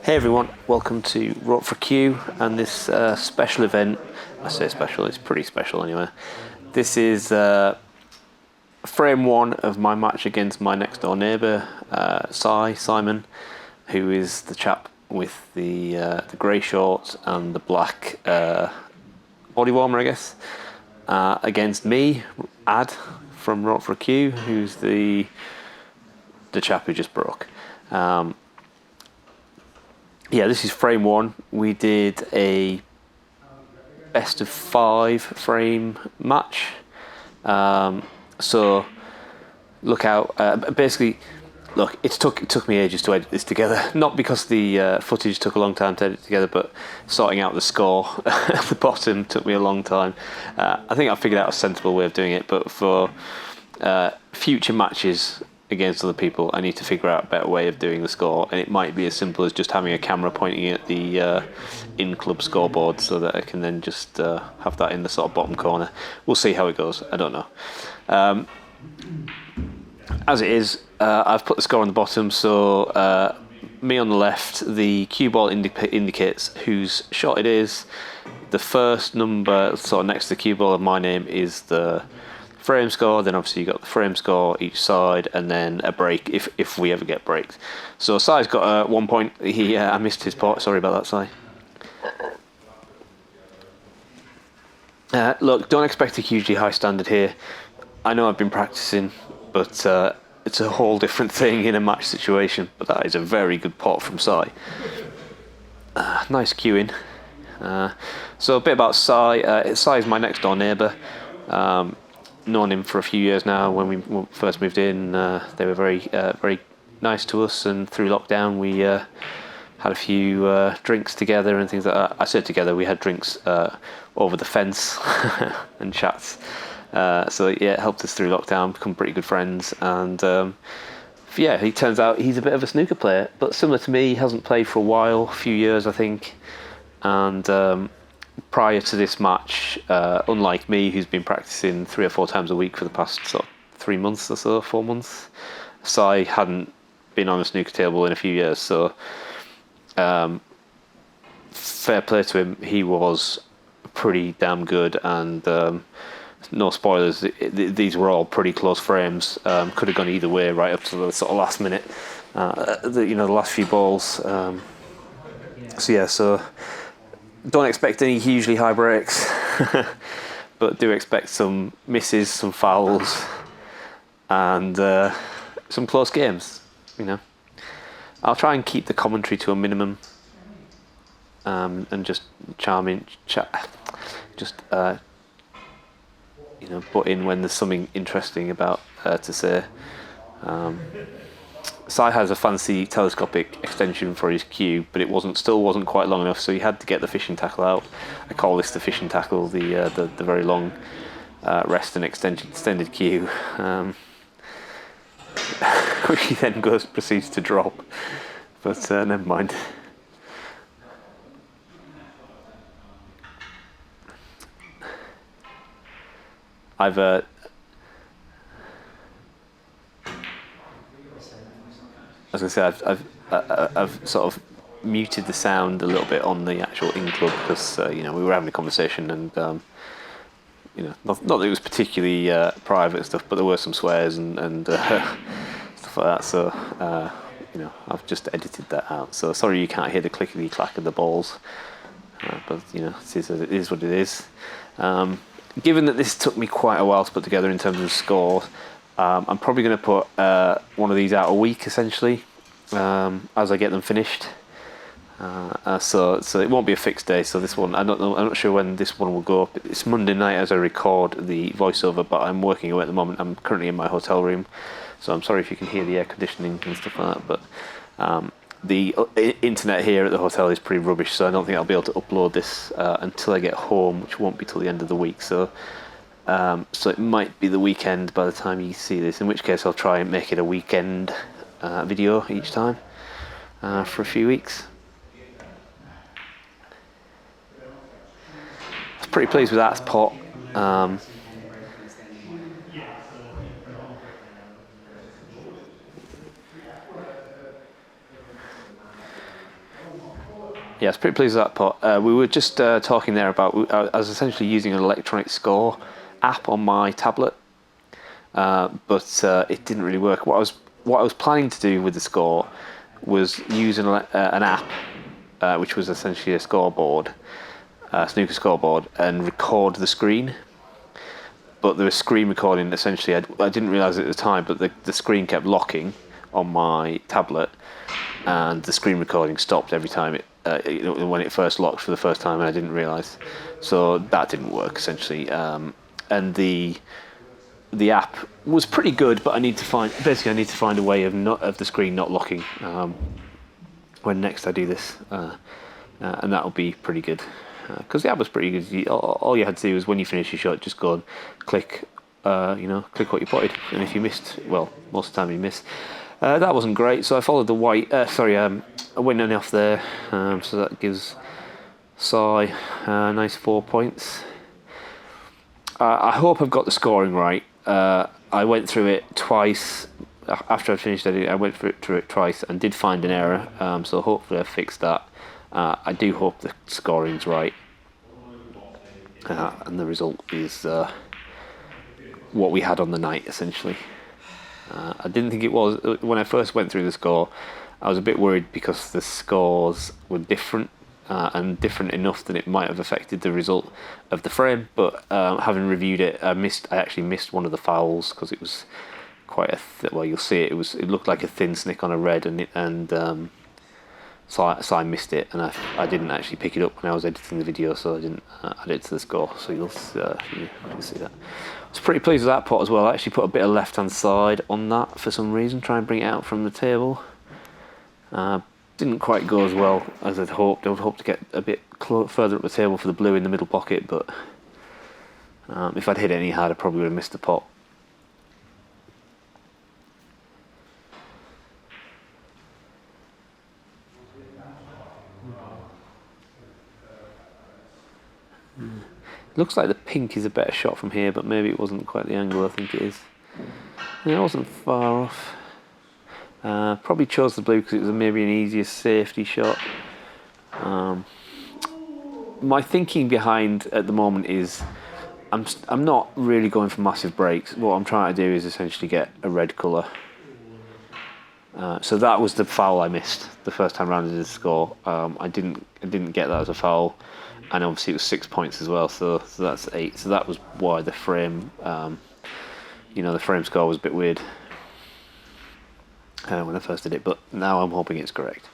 Hey everyone, welcome to Rock for Q and this special event. I say special, it's pretty special anyway. This is frame one of my match against my next door neighbour, Simon, who is the chap with the grey shorts and the black body warmer, I guess, against me, Ad from Rock for Q, who's the chap who just broke. Yeah, this is frame one. We did a best of 5 frame match. So look out. Basically, look, it took me ages to edit this together. Not because the footage took a long time to edit together, but sorting out the score at the bottom took me a long time. I think I figured out a sensible way of doing it, but for future matches against other people, I need to figure out a better way of doing the score, and it might be as simple as just having a camera pointing at the in-club scoreboard so that I can then just have that in the sort of bottom corner. We'll see how it goes. I don't know. As it is, I've put the score on the bottom, so me on the left, the cue ball indicates whose shot it is. The first number sort of next to the cue ball of my name is the frame score, then obviously you got the frame score each side, and then a break if we ever get breaks. So Sai's got 1 point. I missed his pot. Sorry about that, Sai. Look, don't expect a hugely high standard here. I know I've been practicing, but it's a whole different thing in a match situation. But that is a very good pot from Sai. Nice cueing. So a bit about Sai. Sai is my next door neighbour. Known him for a few years now. When we first moved in, they were very nice to us, and through lockdown we had a few drinks together and things like that. I said together, we had drinks over the fence and chats. So yeah, it helped us through lockdown, become pretty good friends, and yeah, he turns out he's a bit of a snooker player, but similar to me, he hasn't played for a while, a few years I think, and prior to this match, unlike me, who's been practicing 3 or 4 times a week for the past sort of 3 months or so, 4 months, Sai hadn't been on a snooker table in a few years. So fair play to him, he was pretty damn good, and no spoilers, these were all pretty close frames. Could have gone either way right up to the sort of last minute, the last few balls. So don't expect any hugely high breaks, but do expect some misses, some fouls, and some close games. I'll try and keep the commentary to a minimum, and just butt in when there's something interesting about to say. Sai has a fancy telescopic extension for his cue, but it still wasn't quite long enough, so he had to get the fishing tackle out. I call this the fishing tackle, the very long rest and extended cue, which he then proceeds to drop. But never mind. As I say, I've sort of muted the sound a little bit on the actual in-club because we were having a conversation, and not that it was particularly private stuff, but there were some swears and stuff like that. So I've just edited that out. So sorry you can't hear the clickety clack of the balls, but it is what it is. Given that this took me quite a while to put together in terms of score, I'm probably going to put one of these out a week, essentially, as I get them finished. So it won't be a fixed day. So this one, I'm not sure when this one will go up. It's Monday night as I record the voiceover, but I'm working away at the moment. I'm currently in my hotel room, so I'm sorry if you can hear the air conditioning and stuff like that. But the internet here at the hotel is pretty rubbish, so I don't think I'll be able to upload this until I get home, which won't be till the end of the week. So it might be the weekend by the time you see this, in which case I'll try and make it a weekend video each time for a few weeks. I was pretty pleased with that pot. Yeah, I was pretty pleased with that pot. We were just talking there about, I was essentially using an electronic score app on my tablet, but it didn't really work. What I was planning to do with the score was use an app, which was essentially a scoreboard, snooker scoreboard, and record the screen. But the screen recording, essentially, I didn't realise it at the time, but the screen kept locking on my tablet, and the screen recording stopped every time when it first locked for the first time, and I didn't realise. So that didn't work, essentially. And the app was pretty good, but I need to find a way of the screen not locking when next I do this, and that'll be pretty good. Because the app was pretty good. All you had to do was, when you finish your shot, just go and click, click what you potted. And if you missed, well, most of the time you missed. That wasn't great, so I followed the white. I went in off there, so that gives Sai a nice 4 points. I hope I've got the scoring right. I went through it twice. After I finished editing, I went through it twice and did find an error, so hopefully I fixed that. I do hope the scoring's right, and the result is what we had on the night, essentially. I didn't think it was. When I first went through the score, I was a bit worried because the scores were different, and different enough that it might have affected the result of the frame. But having reviewed it, I actually missed one of the fouls because it was quite well, you'll see it. It looked like a thin snick on a red, so I missed it, and I didn't actually pick it up when I was editing the video, so I didn't add it to the score. So you'll see that. I was pretty pleased with that pot as well. I actually put a bit of left-hand side on that for some reason, try and bring it out from the table. Didn't quite go as well as I'd hoped. I would hope to get a bit further up the table for the blue in the middle pocket, but if I'd hit it any harder, I probably would have missed the pot. Looks like the pink is a better shot from here, but maybe it wasn't quite the angle I think it is. Yeah, it wasn't far off. Probably chose the blue because it was maybe an easier safety shot. My thinking behind at the moment is I'm not really going for massive breaks. What I'm trying to do is essentially get a red colour. So that was the foul I missed the first time round in the score. I didn't get that as a foul, and obviously it was 6 points as well. So that's 8. So that was why the frame, the frame score was a bit weird when I first did it. But now I'm hoping it's correct.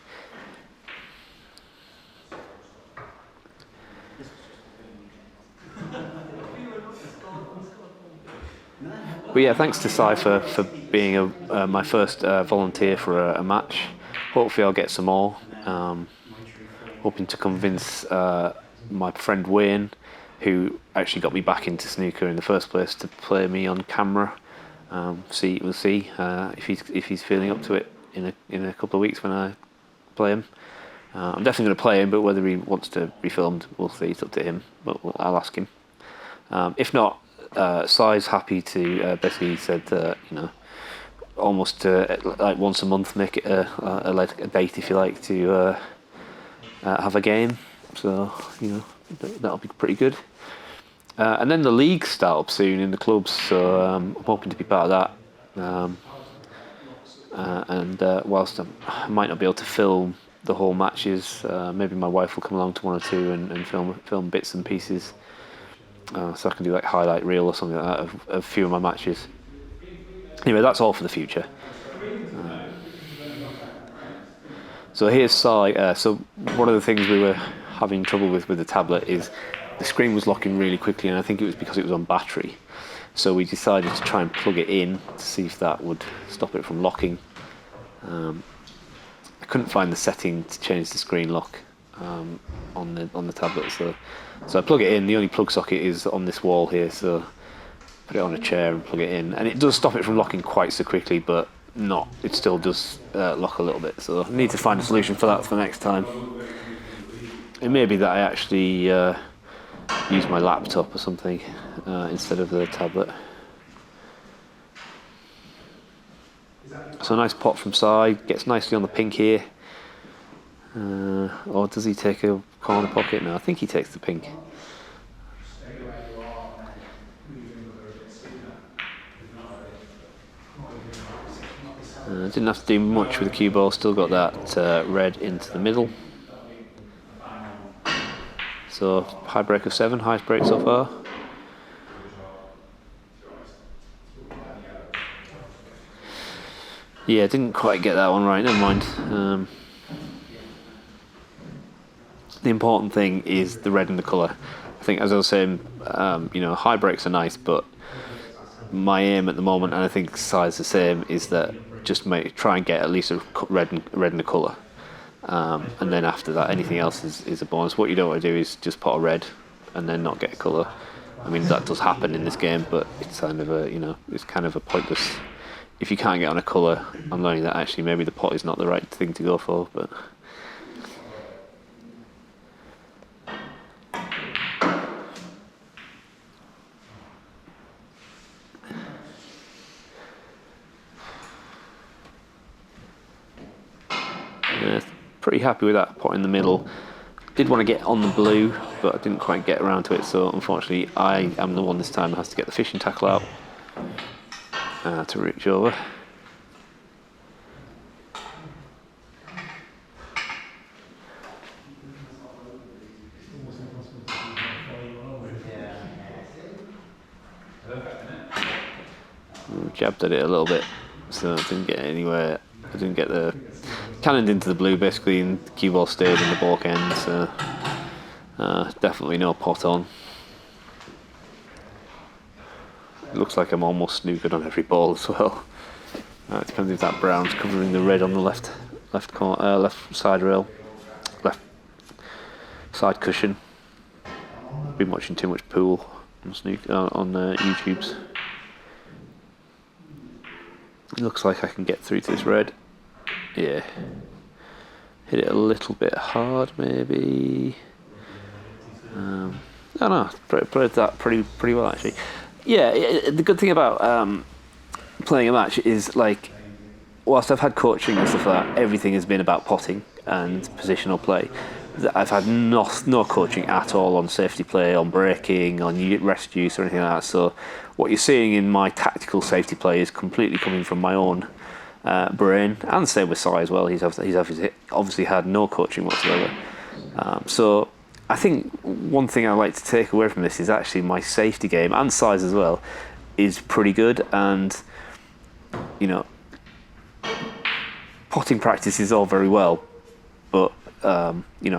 But yeah, thanks to Sai for being my first volunteer for a match. Hopefully I'll get some more. Hoping to convince my friend Wayne, who actually got me back into snooker in the first place, to play me on camera. We'll see if he's feeling up to it in a couple of weeks when I play him. I'm definitely going to play him, but whether he wants to be filmed, we'll see. It's up to him, but I'll ask him. If not, Sai's happy to basically said almost like once a month make it a date, if you like, to have a game. So that'll be pretty good. And then the leagues start up soon in the clubs, so I'm hoping to be part of that. And whilst I might not be able to film the whole matches, maybe my wife will come along to one or two and film bits and pieces. So I can do like highlight reel or something like that of a few of my matches. Anyway, that's all for the future. So here's Sai. So one of the things we were having trouble with the tablet is the screen was locking really quickly, and I think it was because it was on battery. So we decided to try and plug it in to see if that would stop it from locking. I couldn't find the setting to change the screen lock on the tablet, so I plug it in. The only plug socket is on this wall here, so put it on a chair and plug it in, and it does stop it from locking quite so quickly, but it still does lock a little bit. So I need to find a solution for that for next time. It may be that I actually use my laptop or something instead of the tablet. So a nice pot from Sai, gets nicely on the pink here. Or does he take a corner pocket? No, I think he takes the pink. Didn't have to do much with the cue ball, still got that red into the middle. So high break of 7, highest break so far. Yeah, didn't quite get that one right, never mind. The important thing is the red and the colour. I think, as I was saying, high breaks are nice, but my aim at the moment, and I think size the same, is that just try and get at least a red and a colour. And then after that, anything else is a bonus. What you don't want to do is just put a red and then not get a colour. I mean, that does happen in this game, but it's kind of a pointless. If you can't get on a colour, I'm learning that actually maybe the pot is not the right thing to go for, but. Yeah, pretty happy with that pot in the middle. Did want to get on the blue, but I didn't quite get around to it, so unfortunately I am the one this time that has to get the fishing tackle out to reach over. Jabbed at it a little bit, so I didn't get anywhere. I didn't get the cannoned into the blue basically, and the cue ball stayed in the balk end, so definitely no pot on. It looks like I'm almost snookered on every ball as well. It depends if that brown's covering the red on the left side rail, left side cushion. Been watching too much pool on YouTube's. It looks like I can get through to this red. Yeah. Hit it a little bit hard, maybe. I don't know. Played that pretty well, actually. Yeah, the good thing about playing a match is, like, whilst I've had coaching and stuff like that, everything has been about potting and positional play. I've had no coaching at all on safety play, on breaking, on rest use or anything like that. So what you're seeing in my tactical safety play is completely coming from my own brain, and same with Si as well. He's obviously had no coaching whatsoever. So I think one thing I like to take away from this is actually my safety game, and size as well, is pretty good. And potting practice is all very well, but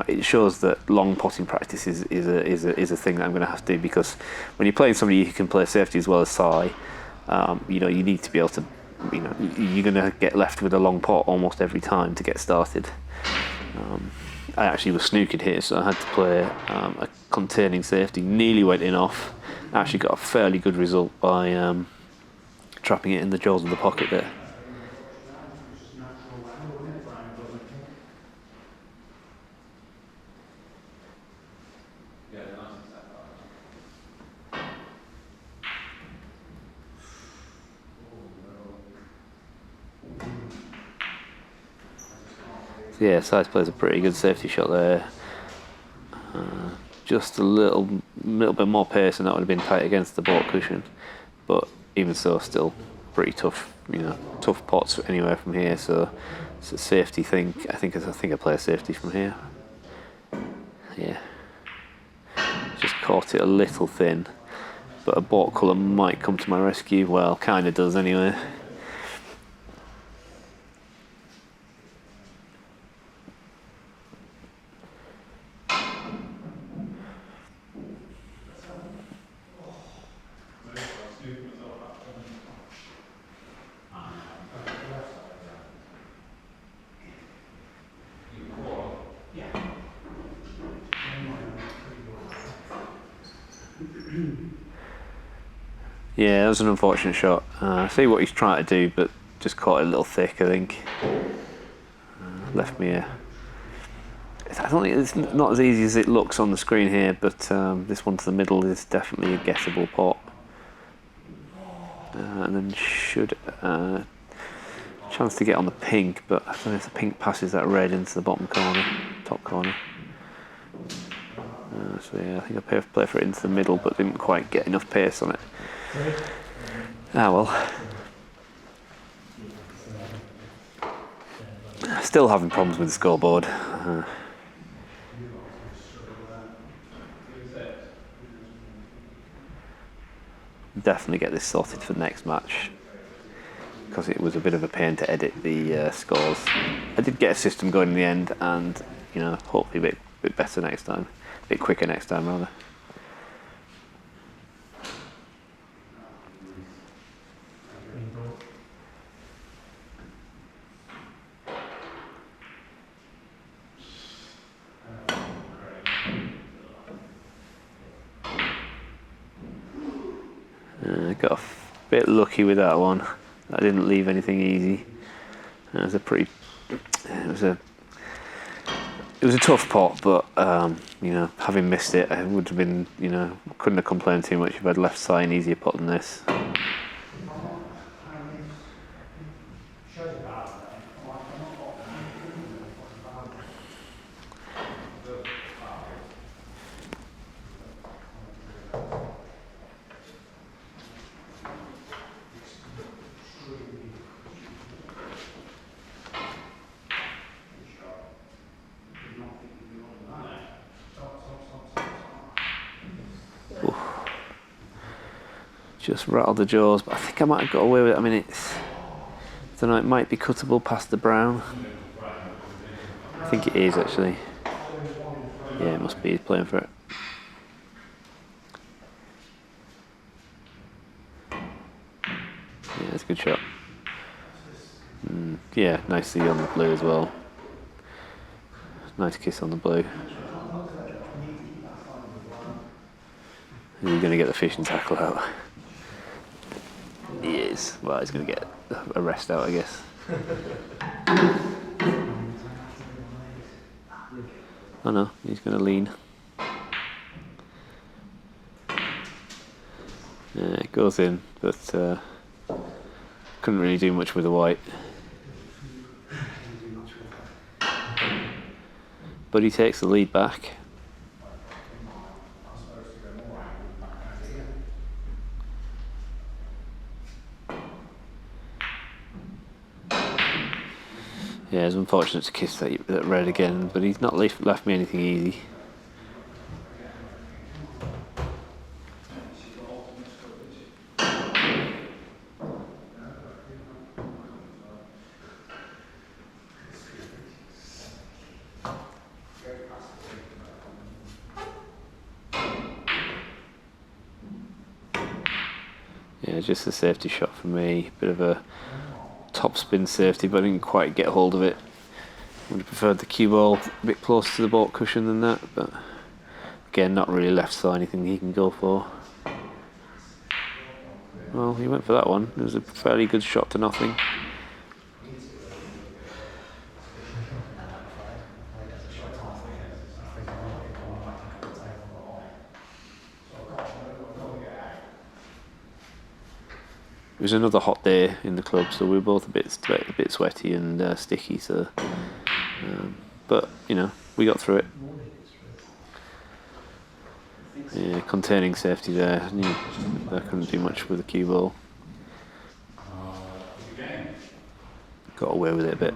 it shows that long potting practice is a thing that I'm going to have to do, because when you're playing somebody who can play safety as well as Si, you need to be able to, you're going to get left with a long pot almost every time to get started. I actually was snookered here, so I had to play a containing safety. Nearly went in off. Actually got a fairly good result by trapping it in the jaws of the pocket there. Yeah, Size plays a pretty good safety shot there. Just a little bit more pace, and that would have been tight against the balk cushion. But even so, still pretty tough. Tough pots anywhere from here. So it's a safety thing. I think I play a safety from here. Yeah, just caught it a little thin, but a balk colour might come to my rescue. Well, kind of does anyway. Yeah, that was an unfortunate shot. I see what he's trying to do, but just caught it a little thick, I think. Left me a... I don't think it's not as easy as it looks on the screen here, but this one to the middle is definitely a guessable pot. And then should Chance to get on the pink, but I don't know if the pink passes that red into the bottom corner, top corner. So yeah, I think I played for it into the middle, but didn't quite get enough pace on it. Ah well. Still having problems with the scoreboard. Definitely get this sorted for the next match, because it was a bit of a pain to edit the scores. I did get a system going in the end, and you know, hopefully a bit better next time, a bit quicker next time rather. Got a bit lucky with that one. I didn't leave anything easy. It was a pretty. It was a tough pot, but you know, having missed it, I would have been, you know, couldn't have complained too much if I'd left Si an easier pot than this. Just rattled the jaws, but I think I might have got away with it. I mean, it's, I don't know, it might be cuttable past the brown. I think it is actually. Yeah, it must be. He's playing for it. Yeah, it's a good shot. Yeah, nicely on the blue as well. Nice kiss on the blue. He's going to get the fishing tackle out. He is. Well, he's going to get a rest out, I guess. Oh no, he's going to lean. Yeah, it goes in, but couldn't really do much with the white. But he takes the lead back. Yeah, it's unfortunate to kiss that red again, but he's not left me anything easy. Yeah, just a safety shot for me. Bit of a top spin safety, but I didn't quite get hold of it. Would have preferred the cue ball a bit closer to the baulk cushion than that, but again, not really left side anything he can go for. Well, he went for that one. It was a fairly good shot to nothing. It was another hot day in the club, so we were both a bit sweaty and sticky. So, but you know, we got through it. Yeah, containing safety there. I couldn't do much with the cue ball. Got away with it a bit.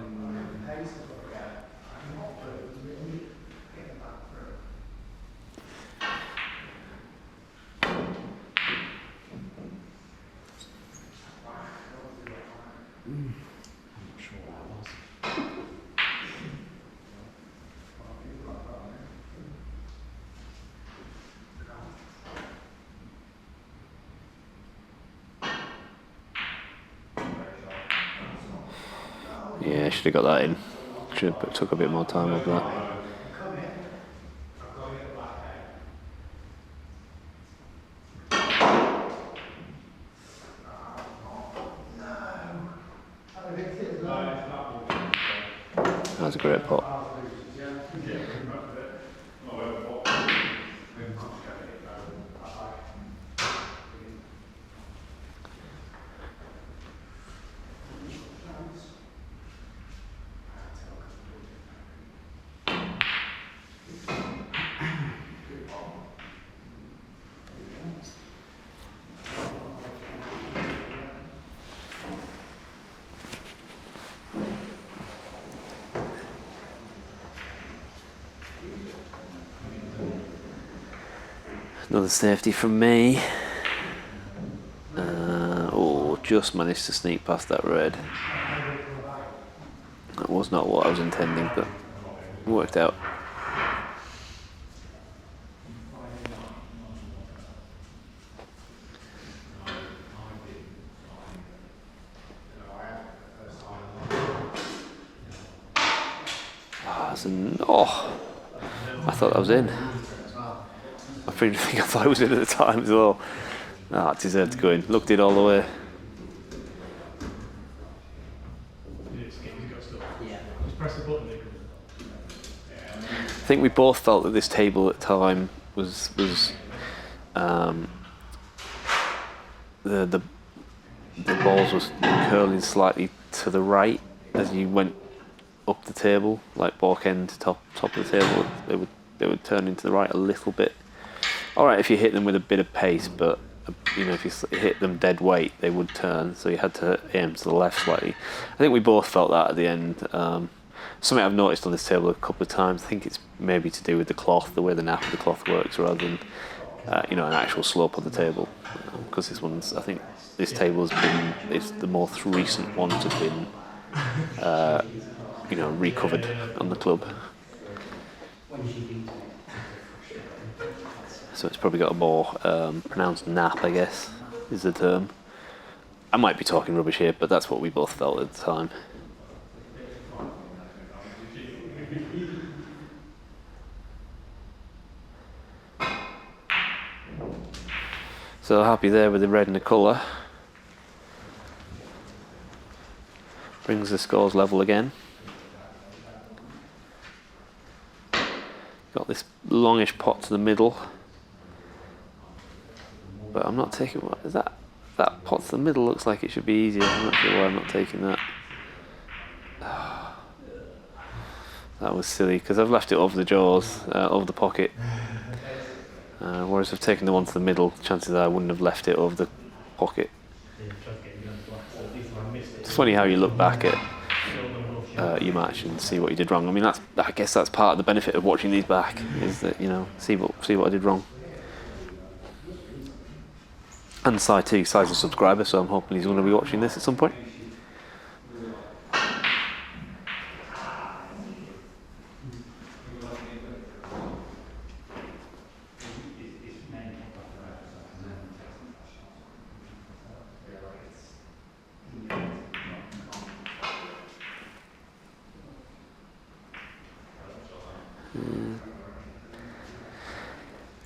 Yeah, should have got that in. Should have took a bit more time over that. That was a great pot. Another safety from me. Oh, just managed to sneak past that red. That was not what I was intending, but it worked out. Oh, I thought that was in. I think I thought it was in at the time as well. Ah, it deserved to go in. Looked it all the way. I think we both felt that this table at the time was the balls was curling slightly to the right as you went up the table, like baulk end to top of the table. They would turn into the right a little bit. All right, if you hit them with a bit of pace, but you know, if you hit them dead weight, they would turn. So you had to aim to the left slightly. I think we both felt that at the end. Something I've noticed on this table a couple of times. I think it's maybe to do with the cloth, the way the nap of the cloth works, rather than an actual slope of the table. Because I think this table has been, the more recent ones have been, recovered on the club. So it's probably got a more pronounced nap, I guess, is the term. I might be talking rubbish here, but that's what we both felt at the time. So happy there with the red and the colour. Brings the scores level again. Got this longish pot to the middle. But I'm not taking what is that? That pot to the middle looks like it should be easier. I'm not sure why I'm not taking that. That was silly because I've left it over the jaws, over the pocket. Whereas if I've taken the one to the middle, chances are I wouldn't have left it over the pocket. It's funny how you look back at your match and see what you did wrong. I mean, I guess that's part of the benefit of watching these back, is that see what I did wrong. And Sai's a subscriber, so I'm hoping he's going to be watching this at some point.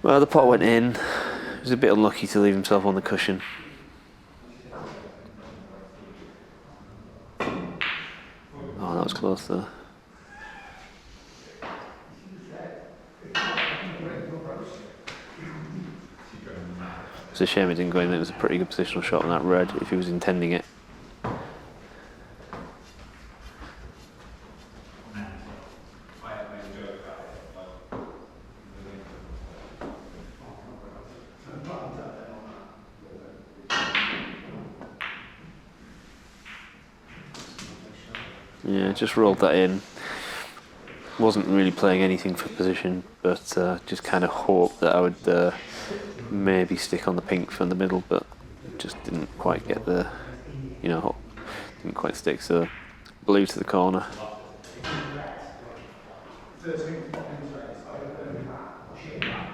Well, the pot went in. He was a bit unlucky to leave himself on the cushion. Oh, that was close though. It's a shame it didn't go in. It was a pretty good positional shot on that red if he was intending it. Yeah, just rolled that in. Wasn't really playing anything for position, but just kind of hoped that I would maybe stick on the pink from the middle, but just didn't quite get the, didn't quite stick. So blue to the corner.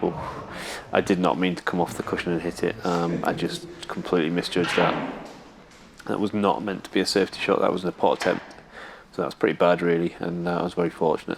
Oh, I did not mean to come off the cushion and hit it. I just completely misjudged that. That was not meant to be a safety shot. That was a pot attempt. So that was pretty bad, really, and I was very fortunate.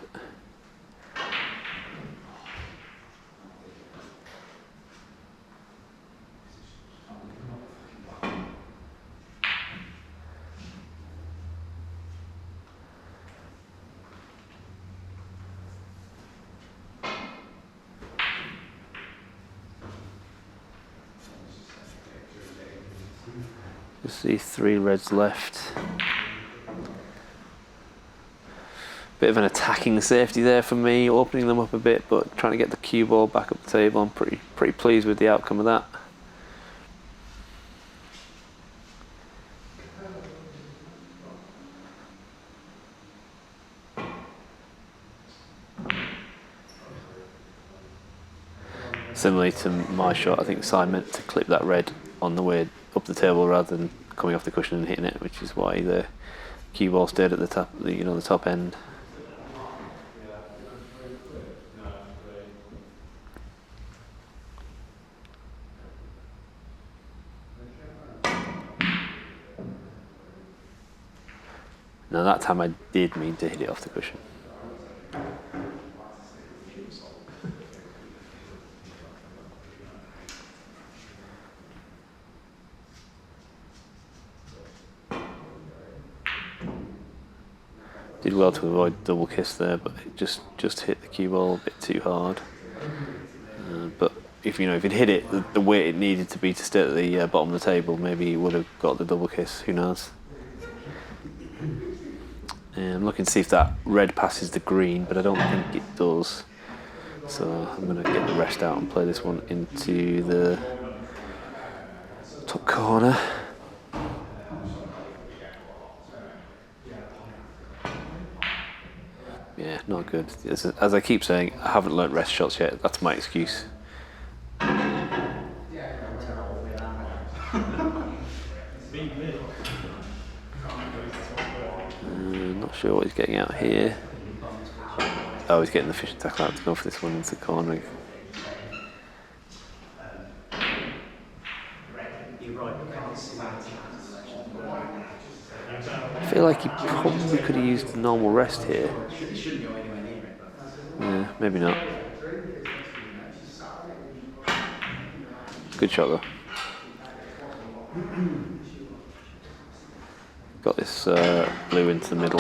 Just see 3 reds left. Bit of an attacking safety there for me, opening them up a bit, but trying to get the cue ball back up the table. I'm pretty pleased with the outcome of that. similarly to my shot, I think Si meant to clip that red on the way up the table rather than coming off the cushion and hitting it, which is why the cue ball stayed at the top, the top end. Now that time I did mean to hit it off the cushion. Did well to avoid double kiss there, but it just hit the cue ball a bit too hard. But if it hit it the way it needed to be to stay at the bottom of the table, maybe he would have got the double kiss. Who knows? I'm looking to see if that red passes the green, but I don't think it does. So I'm going to get the rest out and play this one into the top corner. Yeah, not good. As I keep saying, I haven't learnt rest shots yet. That's my excuse. Not sure what he's getting out here. Oh, he's getting the fishing tackle out to go for this one into the corner. I feel like he probably could have used the normal rest here. Yeah, maybe not. Good shot though. Got this blue into the middle.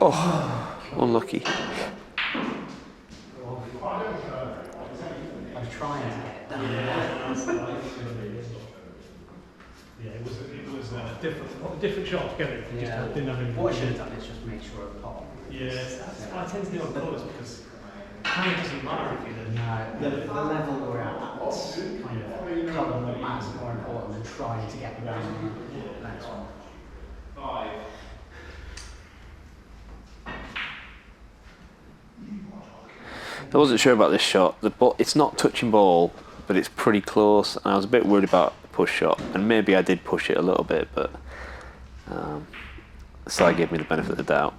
Oh, unlucky. I'm trying to get it down. Yeah, it was a different shot altogether. Yeah. Didn't have any. What I should have done is just make sure of pot. Yeah, that's what I tend to do on colours because it kind of doesn't matter if you don't. No, the level we're at, kind of colour matters more important than trying to get around the next one. I wasn't sure about this shot. The ball, it's not touching ball, but it's pretty close. And I was a bit worried about the push shot, and maybe I did push it a little bit, but Sai gave me the benefit of the doubt.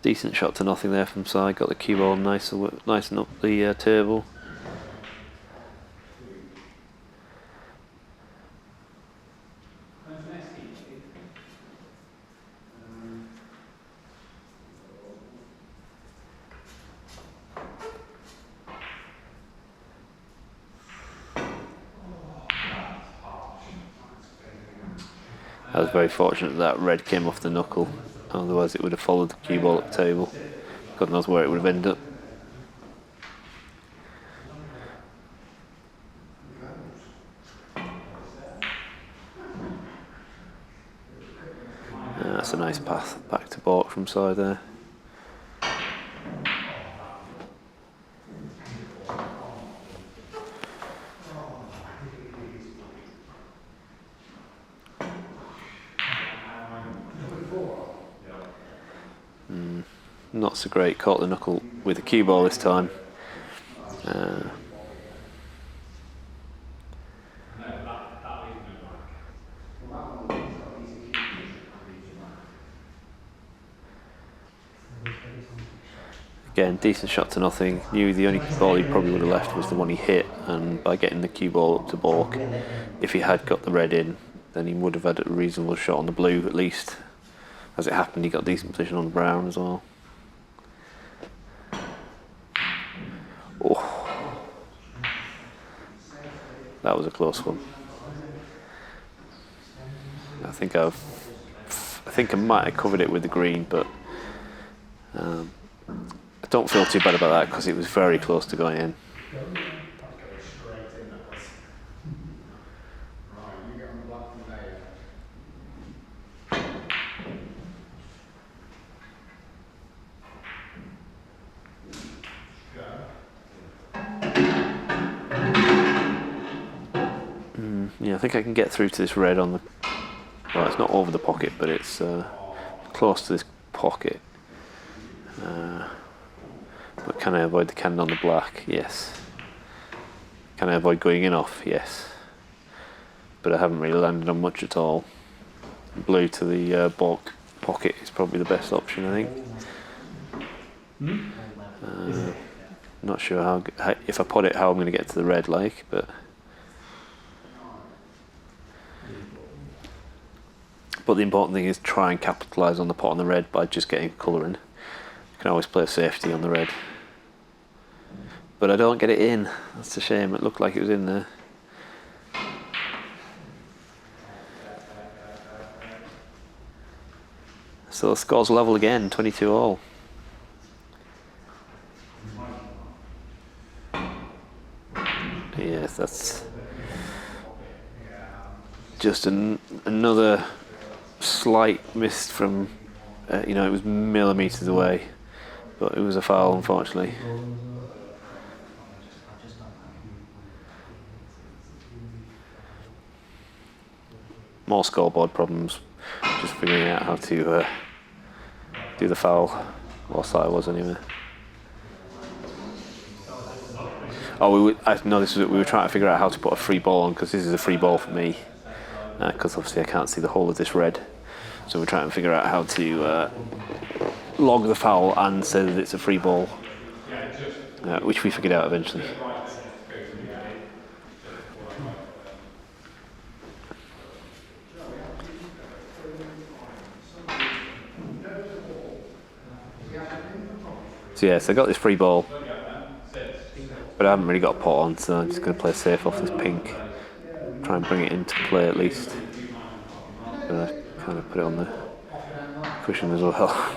Decent shot to nothing there from Sai. Got the cue ball nice and up the table. I was very fortunate that red came off the knuckle. Otherwise it would have followed the cue ball up the table. God knows where it would have ended up. That's a nice path back to Bork from side there. Not so great, caught the knuckle with the cue ball this time. Again, decent shot to nothing. Knew the only ball he probably would have left was the one he hit, and by getting the cue ball up to Bork, if he had got the red in, then he would have had a reasonable shot on the blue at least. As it happened, he got a decent position on brown as well. Oh, that was a close one. I think think I might have covered it with the green, but I don't feel too bad about that because it was very close to going in. Yeah, I think I can get through to this red on the... Well, it's not over the pocket, but it's close to this pocket. But can I avoid the cannon on the black? Yes. Can I avoid going in off? Yes. But I haven't really landed on much at all. Blue to the balk pocket is probably the best option, I think. Not sure how if I put it, how I'm going to get to the red, like, but... But the important thing is try and capitalise on the pot on the red by just getting colour in. You can always play safety on the red. But I don't get it in. That's a shame. It looked like it was in there. So the score's level again, 22 all. Yes, that's just another slight miss from, it was millimetres away, but it was a foul, unfortunately. More scoreboard problems, just figuring out how to do the foul, whilst I was anyway. Oh, we were trying to figure out how to put a free ball on, because this is a free ball for me, because obviously I can't see the whole of this red. So we're trying to figure out how to log the foul and say that it's a free ball, which we figured out eventually. So yes, I got this free ball, but I haven't really got a pot on, so I'm just going to play safe off this pink. Try and bring it into play at least. But I kind of put it on the cushion as well.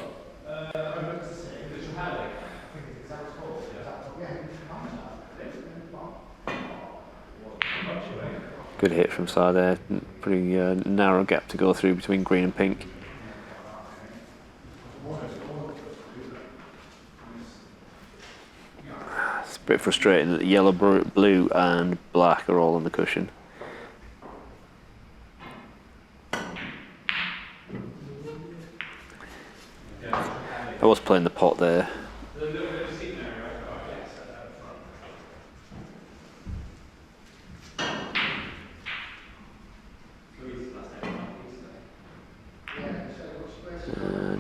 Good hit from side there. Pretty narrow gap to go through between green and pink. It's a bit frustrating that the yellow, blue and black are all on the cushion. I was playing the pot there.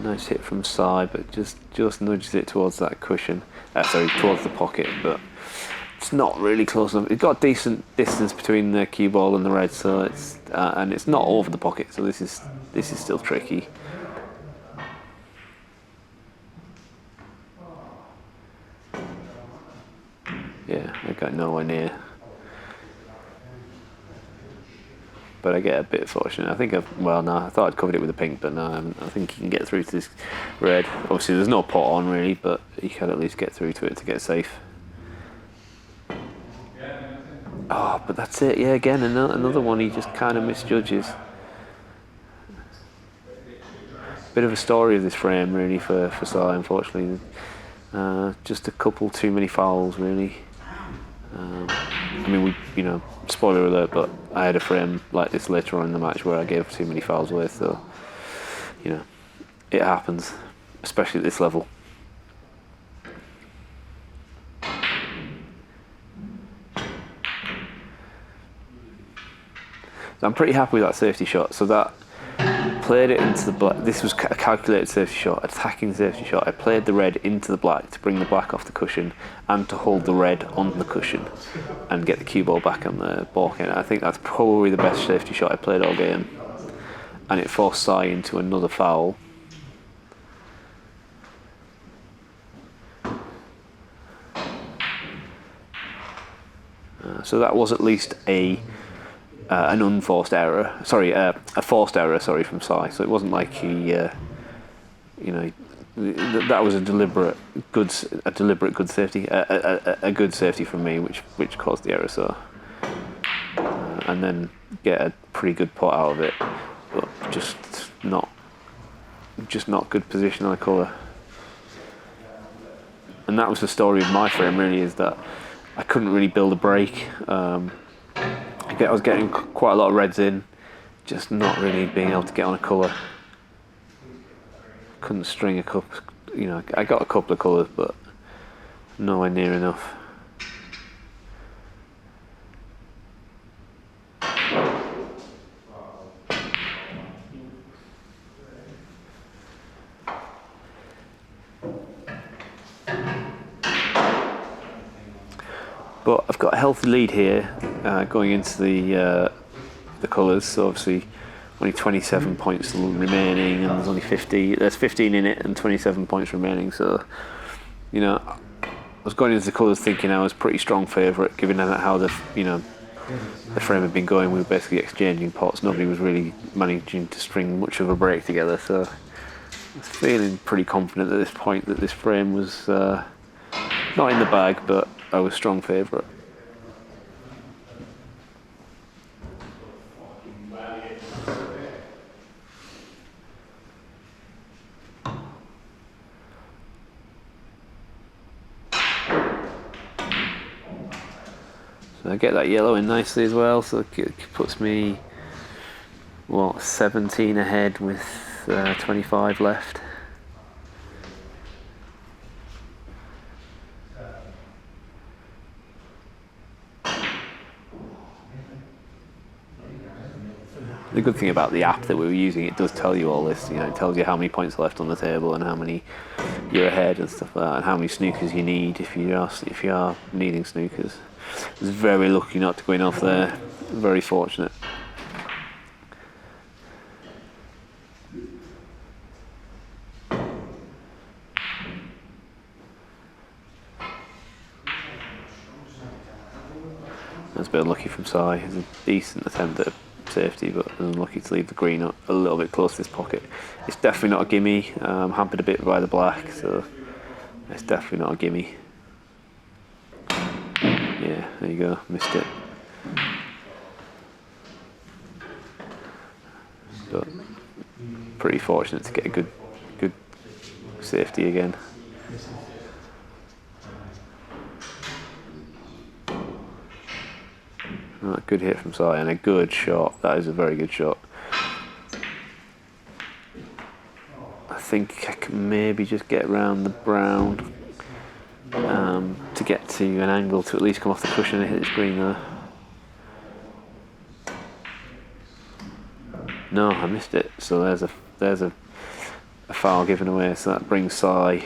Nice hit from side, but just nudges it towards that cushion. Towards the pocket, but it's not really close enough. It's got decent distance between the cue ball and the red, so it's and it's not over the pocket, so this is still tricky. Yeah, I got nowhere near. But I get a bit fortunate. I think I thought I'd covered it with a pink, but no, I haven't. I think you can get through to this red. Obviously, there's no pot on really, but you can at least get through to it to get safe. Oh, but that's it. Yeah, again, another one he just kind of misjudges. Bit of a story of this frame, really, for Sai, unfortunately. Just a couple too many fouls, really. I mean, spoiler alert, but I had a frame like this later on in the match where I gave too many fouls away, so, it happens, especially at this level. So I'm pretty happy with that safety shot. So that played it into the black. This was a calculated safety shot, attacking safety shot. I played the red into the black to bring the black off the cushion and to hold the red on the cushion and get the cue ball back on the balk end. I think that's probably the best safety shot I played all game. And it forced Sai into another foul. So that was at least a an unforced error. Sorry, a forced error. Sorry, from Si. So it wasn't like he, that was a deliberate good safety, a good safety from me, which caused the error. So, and then get a pretty good pot out of it, but just not good position on a colour. And that was the story of my frame, really, is that I couldn't really build a break. I was getting quite a lot of reds in, just not really being able to get on a colour. Couldn't string a couple, I got a couple of colours, but nowhere near enough. But I've got a healthy lead here going into the colours. So obviously, only 27 points remaining, and there's only 50. There's 15 in it, and 27 points remaining. So, I was going into the colours thinking I was pretty strong favourite, given how the frame had been going. We were basically exchanging pots. Nobody was really managing to string much of a break together. So, I was feeling pretty confident at this point that this frame was not in the bag, but I was strong favourite. So I get that yellow in nicely as well, so it puts me 17 ahead with 25 left. The good thing about the app that we were using, it does tell you all this. It tells you how many points are left on the table and how many you're ahead and stuff like that, and how many snookers you need if you are needing snookers. I was very lucky not to go in off there. Very fortunate. That's a bit unlucky from Si. It's a decent attempt at safety, but unlucky to leave the green up a little bit close to this pocket. It's definitely not a gimme. I'm hampered a bit by the black, so it's definitely not a gimme. Yeah, there you go, missed it. But pretty fortunate to get a good safety again. Oh, good hit from Si and a good shot. That is a very good shot. I think I can maybe just get around the brown to get to an angle to at least come off the cushion and hit this green there. No, I missed it. So there's a foul given away. So that brings Si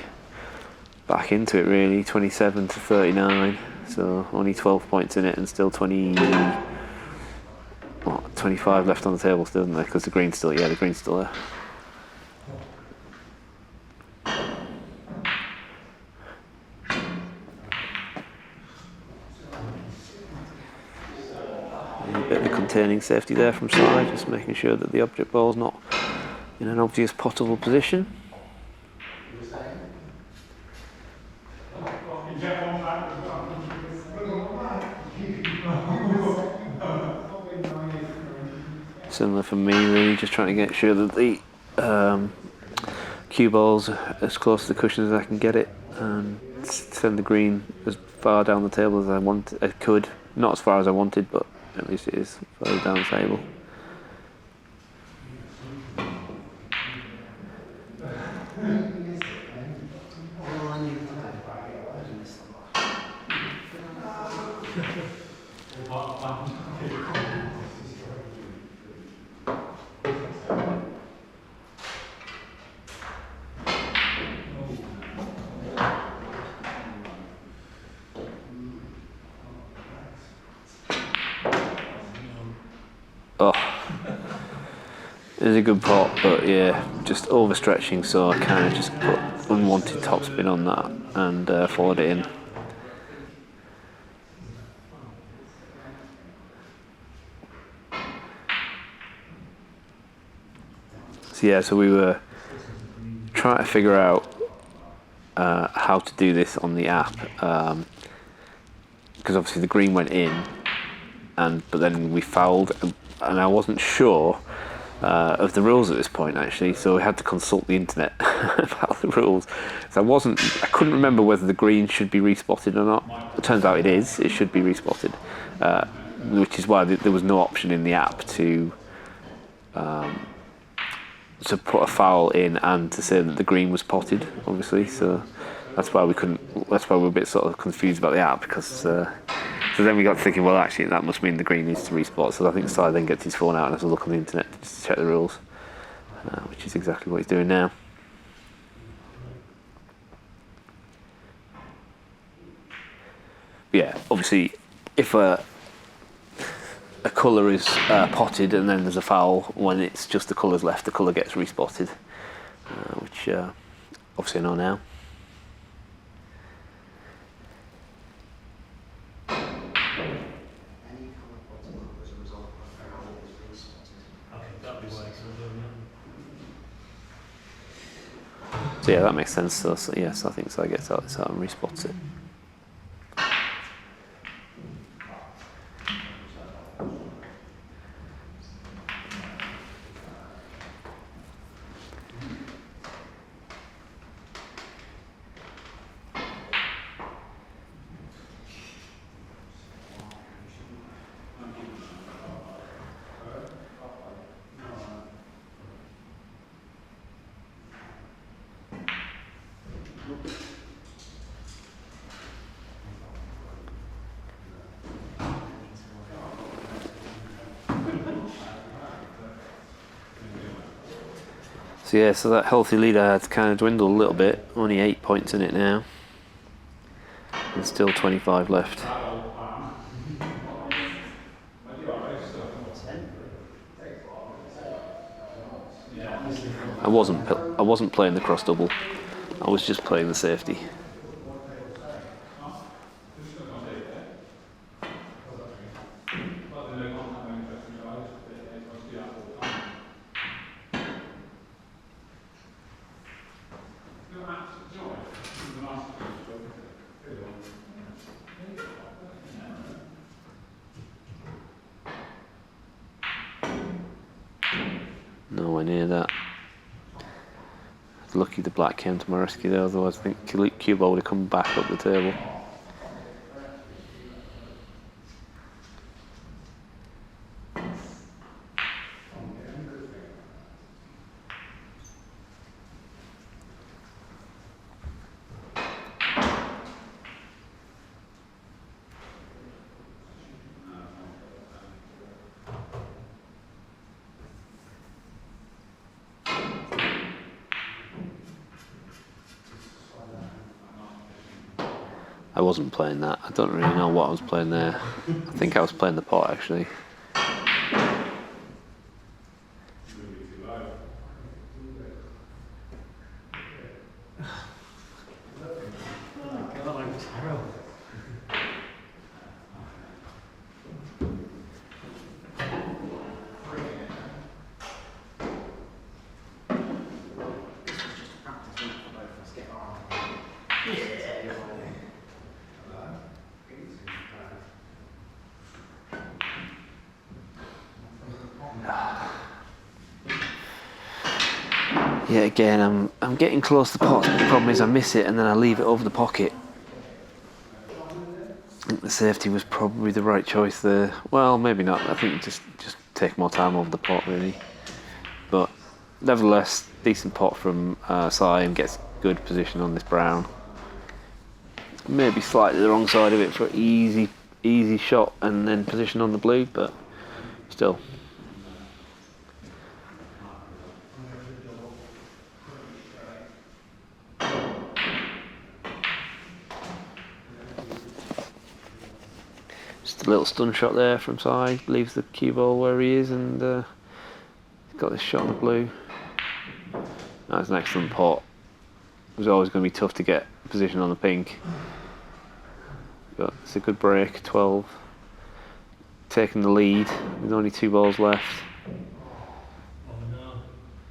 back into it really. 27 to 39. So only 12 points in it, and still 25 left on the table still, isn't there? Because the green's still there. A bit of a containing safety there from Si, just making sure that the object ball's not in an obvious potable position. Similar for me, really, just trying to get sure that the cue ball's as close to the cushion as I can get it, and send the green as far down the table as I could. Not as far as I wanted, but at least it is further down the table. Oh, it was a good pot, but yeah, just overstretching, so I kind of just put unwanted topspin on that and followed it in. So we were trying to figure out how to do this on the app, because obviously the green went in, but then we fouled, and I wasn't sure of the rules at this point actually, so we had to consult the internet about the rules. So I couldn't remember whether the green should be respotted or not. It turns out it should be respotted, which is why there was no option in the app to put a foul in and to say that the green was potted, obviously. So that's why we were a bit sort of confused about the app, because so then we got thinking, well, actually that must mean the green needs to respot. So I think Si then gets his phone out and has a look on the internet just to check the rules, which is exactly what he's doing now. Yeah, obviously if a colour is potted and then there's a foul, when it's just the colours left, the colour gets respotted, which obviously I know now. So yeah, that makes sense. So yes, I think so. I gets out this out and respots it. So yeah, so that healthy lead I had kind of dwindled a little bit. Only 8 points in it now. And still 25 left. I wasn't playing the cross double. I was just playing the safety. Nowhere near that. Lucky the black came to my rescue there, otherwise I think cue ball would have come back up the table. I wasn't playing that. I don't really know what I was playing there. I think I was playing the pot actually. Yeah, again, I'm getting close to the pot. The problem is I miss it and then I leave it over the pocket. I think the safety was probably the right choice there. Well, maybe not. I think just take more time over the pot really. But nevertheless, decent pot from Si, and gets good position on this brown. Maybe slightly the wrong side of it for easy shot and then position on the blue, but still. Just a little stun shot there from Si, leaves the cue ball where he is, and he's got this shot on the blue. That's an excellent pot. It was always going to be tough to get position on the pink, but it's a good break. 12, taking the lead with only 2 balls left.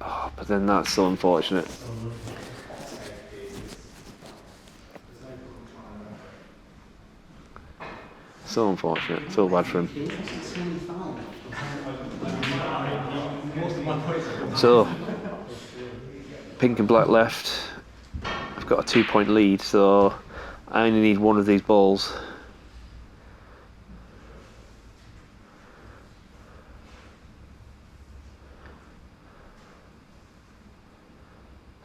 Oh, But then that's so unfortunate. So unfortunate. Feel bad for him. So, pink and black left. I've got a 2-point lead, so I only need one of these balls.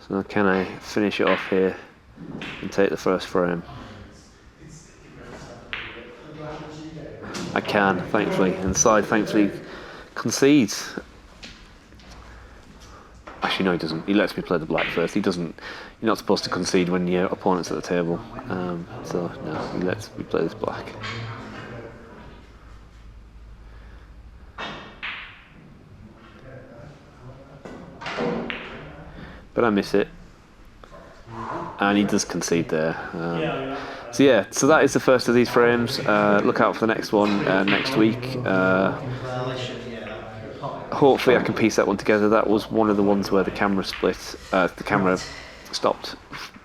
So can I finish it off here and take the first frame? I can, thankfully, and the side thankfully concedes. Actually, no, he doesn't. He lets me play the black first. He doesn't. You're not supposed to concede when your opponent's at the table. So no, he lets me play this black. But I miss it, and he does concede there. So yeah, so that is the first of these frames. Look out for the next one next week. Hopefully I can piece that one together. That was one of the ones where the camera split, the camera stopped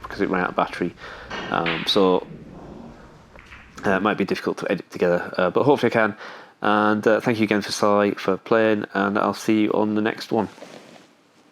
because it ran out of battery. So it might be difficult to edit together, but hopefully I can. And thank you again for playing, and I'll see you on the next one.